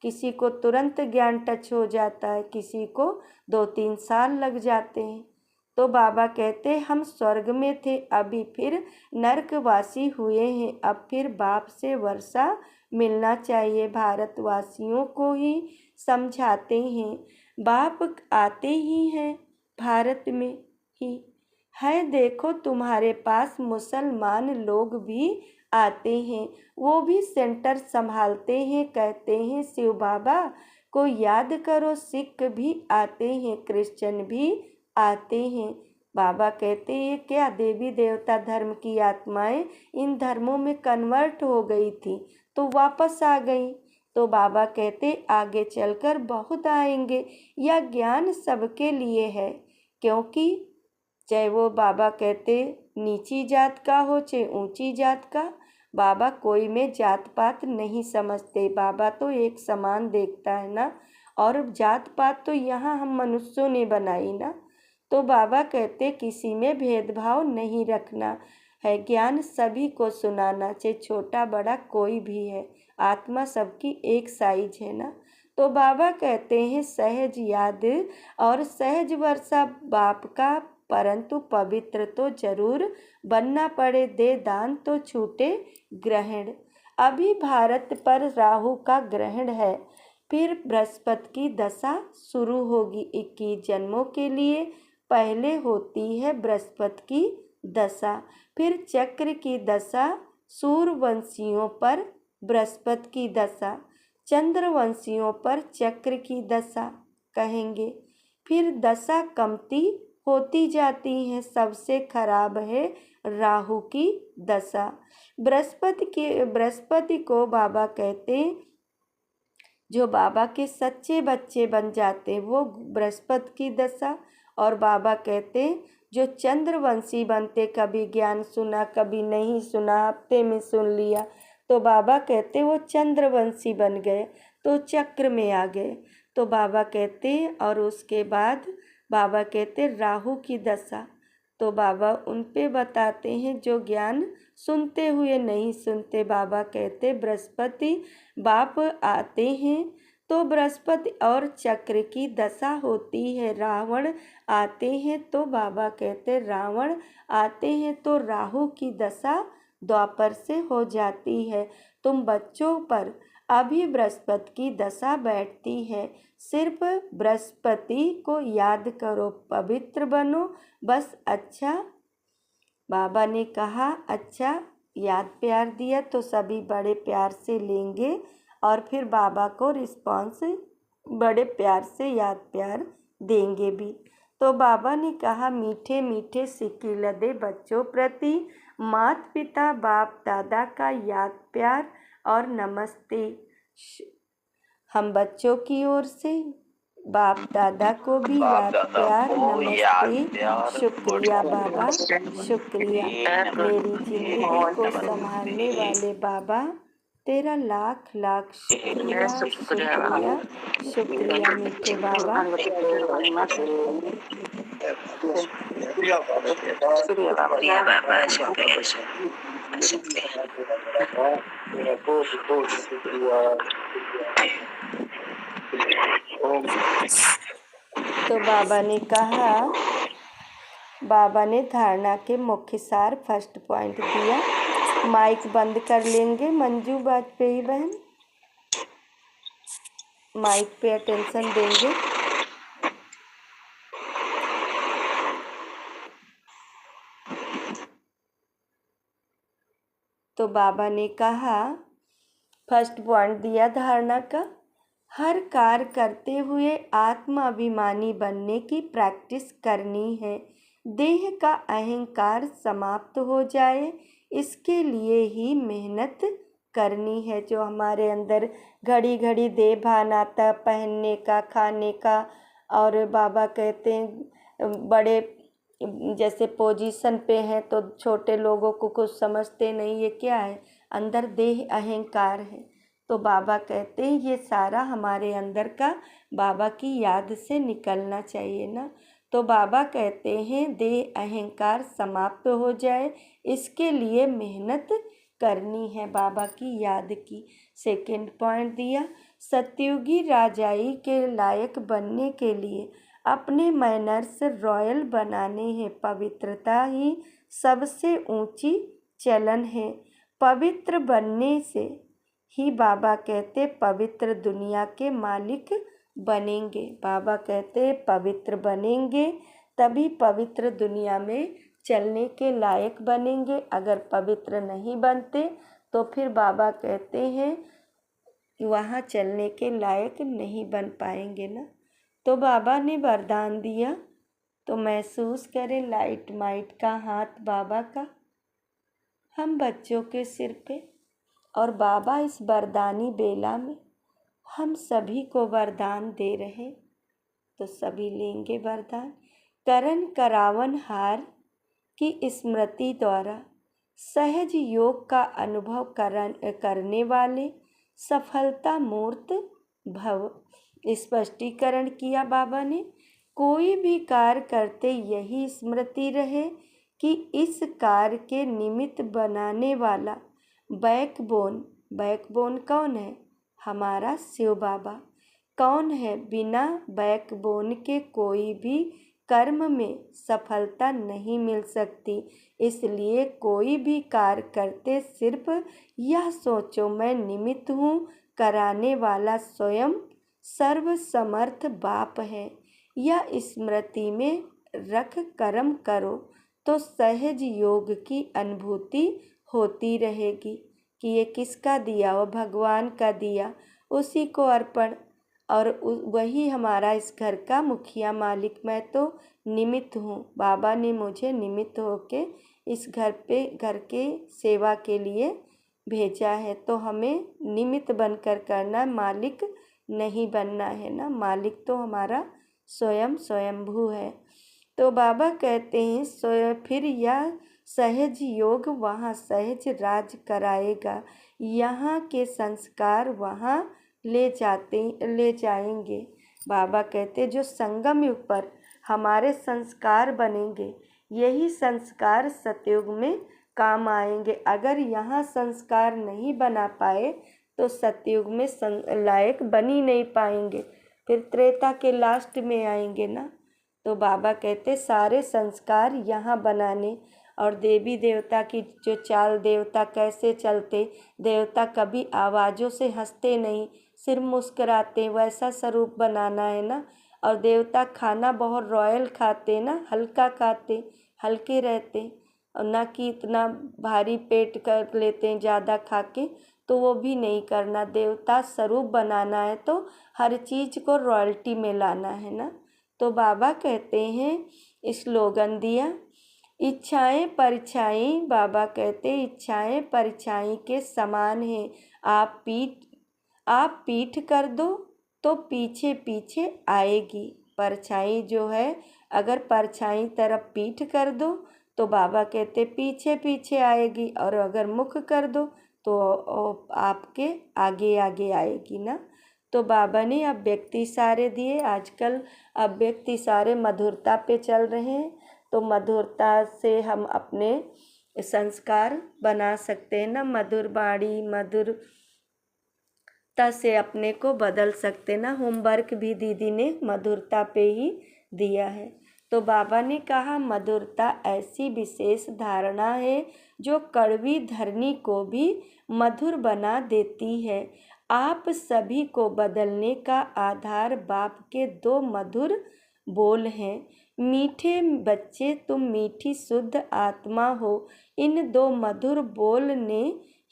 किसी को तुरंत ज्ञान टच हो जाता है, किसी को 2-3 साल लग जाते हैं। तो बाबा कहते हम स्वर्ग में थे, अभी फिर नरकवासी हुए हैं। अब फिर बाप से वर्षा मिलना चाहिए। भारतवासियों को ही समझाते हैं, बाप आते ही हैं भारत में ही है। देखो तुम्हारे पास मुसलमान लोग भी आते हैं, वो भी सेंटर संभालते हैं। कहते हैं शिव बाबा को याद करो। सिख भी आते हैं, क्रिश्चियन भी आते हैं। बाबा कहते ये क्या देवी देवता धर्म की आत्माएं इन धर्मों में कन्वर्ट हो गई थी तो वापस आ गई। तो बाबा कहते आगे चलकर बहुत आएंगे। यह ज्ञान सबके लिए है, क्योंकि चाहे वो बाबा कहते नीची जात का हो चाहे ऊंची जात का, बाबा कोई में जात पात नहीं समझते। बाबा तो एक समान देखता है ना, और जात पात तो यहाँ हम मनुष्यों ने बनाई ना। तो बाबा कहते किसी में भेदभाव नहीं रखना है, ज्ञान सभी को सुनाना, चाहे छोटा बड़ा कोई भी है, आत्मा सबकी एक साइज है ना। तो बाबा कहते हैं सहज याद और सहज वर्षा बाप का, परंतु पवित्र तो जरूर बनना पड़े। दे दान तो छूटे ग्रहण। अभी भारत पर राहु का ग्रहण है, फिर बृहस्पति की दशा शुरू होगी। 21 जन्मों के लिए पहले होती है बृहस्पति की दशा, फिर चक्र की दशा, सूर्यवंशियों पर बृहस्पति की दशा, चंद्रवंशियों पर चक्र की दशा कहेंगे। फिर दशा कमती होती जाती है। सबसे खराब है राहु की दशा। बृहस्पति को बाबा कहते जो बाबा के सच्चे बच्चे बन जाते वो बृहस्पति की दशा। और बाबा कहते जो चंद्रवंशी बनते, कभी ज्ञान सुना कभी नहीं सुना, हफ्ते में सुन लिया, तो बाबा कहते वो चंद्रवंशी बन गए, तो चक्र में आ गए। तो बाबा कहते और उसके बाद बाबा कहते राहु की दशा। तो बाबा उन पे बताते हैं जो ज्ञान सुनते हुए नहीं सुनते। बाबा कहते बृहस्पति बाप आते हैं तो बृहस्पति और चक्र की दशा होती है। रावण आते हैं तो बाबा कहते रावण आते हैं तो राहु की दशा द्वापर से हो जाती है। तुम बच्चों पर अभी बृहस्पति की दशा बैठती है। सिर्फ बृहस्पति को याद करो, पवित्र बनो बस। अच्छा बाबा ने कहा अच्छा याद प्यार दिया तो सभी बड़े प्यार से लेंगे और फिर बाबा को रिस्पॉन्स बड़े प्यार से याद प्यार देंगे भी। तो बाबा ने कहा मीठे मीठे सिक्के लदे बच्चों प्रति माता पिता बाप दादा का याद प्यार और नमस्ते। हम बच्चों की ओर से बाप दादा को भी याद प्यार नमस्ते। शुक्रिया बाबा, शुक्रिया मेरी जिंदगी को संभालने वाले बाबा, तेरा लाख लाख शुक्रिया शुक्रिया शुक्रिया मीठे बाबा। तो बाबा ने कहा बाबा ने धारणा के मुख्य सार फर्स्ट पॉइंट दिया। माइक बंद कर लेंगे मंजू वाजपेयी बहन, माइक पे अटेंशन देंगे। तो बाबा ने कहा, फर्स्ट पॉइंट दिया धारणा का, हर कार्य करते हुए आत्माभिमानी बनने की प्रैक्टिस करनी है। देह का अहंकार समाप्त हो जाए, इसके लिए ही मेहनत करनी है। जो हमारे अंदर घड़ी घड़ी देह भान आता, पहनने का, खाने का, और बाबा कहते हैं बड़े जैसे पोजीशन पे हैं तो छोटे लोगों को कुछ समझते नहीं, ये क्या है, अंदर देह अहंकार है। तो बाबा कहते हैं ये सारा हमारे अंदर का बाबा की याद से निकलना चाहिए ना। तो बाबा कहते हैं देह अहंकार समाप्त हो जाए, इसके लिए मेहनत करनी है बाबा की याद की। सेकंड पॉइंट दिया, सतयुगी राजाई के लायक बनने के लिए अपने मैनर्स रॉयल बनाने हैं। पवित्रता ही सबसे ऊंची चलन है। पवित्र बनने से ही बाबा कहते पवित्र दुनिया के मालिक बनेंगे। बाबा कहते पवित्र बनेंगे तभी पवित्र दुनिया में चलने के लायक बनेंगे। अगर पवित्र नहीं बनते तो फिर बाबा कहते हैं वहाँ चलने के लायक नहीं बन पाएंगे ना। तो बाबा ने वरदान दिया, तो महसूस करें लाइट माइट का हाथ बाबा का हम बच्चों के सिर पे, और बाबा इस वरदानी बेला में हम सभी को वरदान दे रहे, तो सभी लेंगे वरदान। करण करावन हार की स्मृति द्वारा सहज योग का अनुभव करने वाले सफलता मूर्त भव। स्पष्टीकरण किया बाबा ने, कोई भी कार्य करते यही स्मृति रहे कि इस कार्य के निमित्त बनाने वाला बैकबोन कौन है, हमारा शिव बाबा। कौन है, बिना बैकबोन के कोई भी कर्म में सफलता नहीं मिल सकती। इसलिए कोई भी कार्य करते सिर्फ यह सोचो मैं निमित्त हूँ, कराने वाला स्वयं सर्वसमर्थ बाप है। यह स्मृति में रख कर्म करो तो सहज योग की अनुभूति होती रहेगी कि ये किसका दिया, वो भगवान का दिया, उसी को अर्पण, और वही हमारा इस घर का मुखिया मालिक। मैं तो निमित्त हूँ, बाबा ने मुझे निमित्त होके इस घर के सेवा के लिए भेजा है। तो हमें निमित्त बनकर करना, मालिक नहीं बनना है ना। मालिक तो हमारा स्वयंभू है। तो बाबा कहते हैं फिर यह सहज योग वहाँ सहज राज कराएगा। यहाँ के संस्कार वहाँ ले जाएंगे। बाबा कहते जो संगम युग पर हमारे संस्कार बनेंगे, यही संस्कार सतयुग में काम आएंगे। अगर यहाँ संस्कार नहीं बना पाए तो सतयुग में लायक बन ही नहीं पाएंगे, फिर त्रेता के लास्ट में आएंगे ना। तो बाबा कहते सारे संस्कार यहाँ बनाने, और देवी देवता की जो चाल, देवता कैसे चलते, देवता कभी आवाज़ों से हंसते नहीं, सिर्फ मुस्कुराते, वैसा स्वरूप बनाना है ना। और देवता खाना बहुत रॉयल खाते ना, हल्का खाते, हल्के रहते, और ना कि इतना भारी पेट कर लेते हैं ज़्यादा खा के, तो वो भी नहीं करना। देवता स्वरूप बनाना है तो हर चीज़ को रॉयल्टी में लाना है ना। तो बाबा कहते हैं स्लोगन दिया, इच्छाएं परछाई, बाबा कहते इच्छाएं परछाई के समान है। आप पीठ कर दो तो पीछे पीछे आएगी। परछाई जो है, अगर परछाई तरफ पीठ कर दो तो बाबा कहते पीछे पीछे आएगी, और अगर मुख कर दो तो आपके आगे आगे आएगी ना। तो बाबा ने अव्यक्त इशारे दिए। आजकल अव्यक्त इशारे मधुरता पे चल रहे हैं, तो मधुरता से हम अपने संस्कार बना सकते हैं ना। मधुर वाणी, मधुरता से अपने को बदल सकते ना। होमवर्क भी दीदी ने मधुरता पे ही दिया है। तो बाबा ने कहा, मधुरता ऐसी विशेष धारणा है जो कड़वी धरनी को भी मधुर बना देती है। आप सभी को बदलने का आधार बाप के 2 मधुर बोल हैं। मीठे बच्चे, तुम मीठी शुद्ध आत्मा हो। इन 2 मधुर बोल ने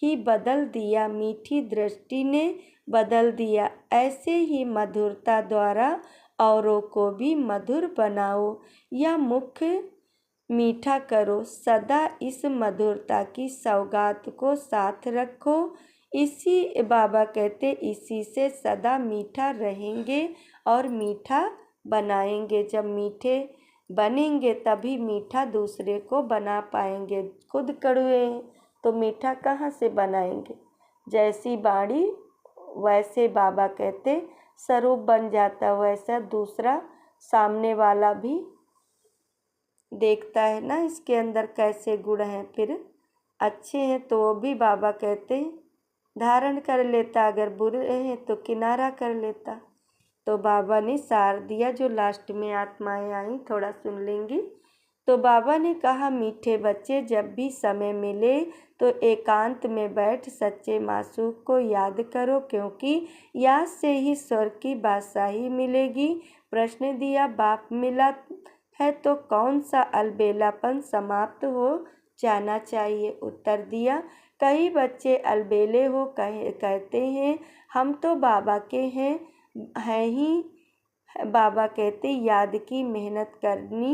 ही बदल दिया, मीठी दृष्टि ने बदल दिया। ऐसे ही मधुरता द्वारा औरों को भी मधुर बनाओ या मुख मीठा करो। सदा इस मधुरता की सौगात को साथ रखो। इसी बाबा कहते, इसी से सदा मीठा रहेंगे और मीठा बनाएंगे। जब मीठे बनेंगे तभी मीठा दूसरे को बना पाएंगे। खुद कड़वे हैं तो मीठा कहाँ से बनाएंगे। जैसी बाणी वैसे बाबा कहते स्वरूप बन जाता, वैसा दूसरा सामने वाला भी देखता है ना इसके अंदर कैसे गुण हैं। फिर अच्छे हैं तो वो भी बाबा कहते धारण कर लेता, अगर बुरे हैं तो किनारा कर लेता। तो बाबा ने सार दिया, जो लास्ट में आत्माएं आई थोड़ा सुन लेंगी। तो बाबा ने कहा, मीठे बच्चे, जब भी समय मिले तो एकांत में बैठ सच्चे मासूक को याद करो, क्योंकि याद से ही स्वर्ग की बादशाही मिलेगी। प्रश्न दिया, बाप मिला है तो कौन सा अलबेलापन समाप्त हो जाना चाहिए। उत्तर दिया, कई बच्चे अलबेले हो कहते हैं हम तो बाबा के हैं ही। बाबा कहते याद की मेहनत करनी।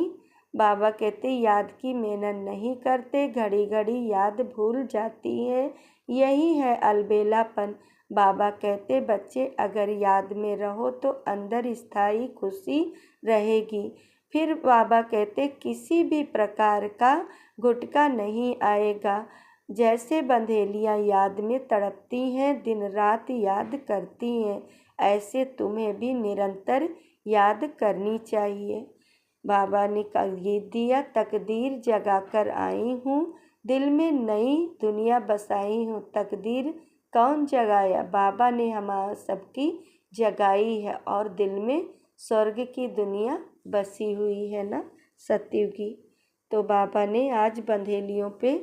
बाबा कहते याद की मेहनत नहीं करते, घड़ी घड़ी याद भूल जाती है, यही है अलबेलापन। बाबा कहते, बच्चे अगर याद में रहो तो अंदर स्थायी खुशी रहेगी। फिर बाबा कहते, किसी भी प्रकार का घुटका नहीं आएगा। जैसे बंधेलियाँ याद में तड़पती हैं, दिन रात याद करती हैं, ऐसे तुम्हें भी निरंतर याद करनी चाहिए। बाबा ने गीत दिया, तकदीर जगा कर आई हूँ, दिल में नई दुनिया बसाई हूँ। तकदीर कौन जगाया? बाबा ने हमारा सबकी जगाई है और दिल में स्वर्ग की दुनिया बसी हुई है ना, सत्युग की। तो बाबा ने आज बंधेलियों पे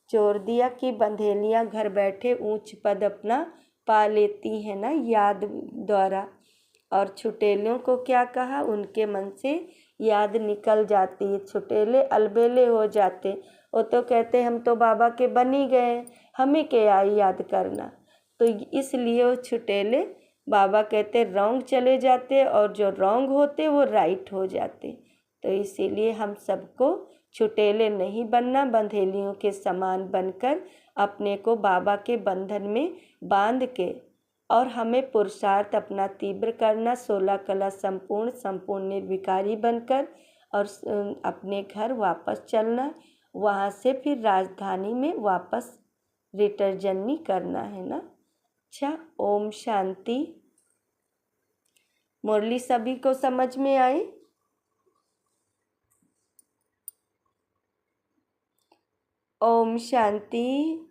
जोर दिया कि बंधेलियाँ घर बैठे ऊंच पद अपना पा लेती हैं ना याद द्वारा, और छुटेलों को क्या कहा, उनके मन से याद निकल जाती है। छुटेले अलबेले हो जाते, वो तो कहते हम तो बाबा के बन ही गए, हमें क्या याद करना। तो इसलिए वो छुटेले बाबा कहते रॉन्ग चले जाते और जो रॉन्ग होते वो राइट हो जाते। तो इसीलिए हम सबको छुटेले नहीं बनना, बंधेलियों के समान बनकर अपने को बाबा के बंधन में बांध के, और हमें पुरुषार्थ अपना तीव्र करना, 16 कला संपूर्ण निर्विकारी बनकर और अपने घर वापस चलना, वहाँ से फिर राजधानी में वापस रिटर्न जर्नी करना है ना। अच्छा, ओम शांति। मुरली सभी को समझ में आई? ओम शांति।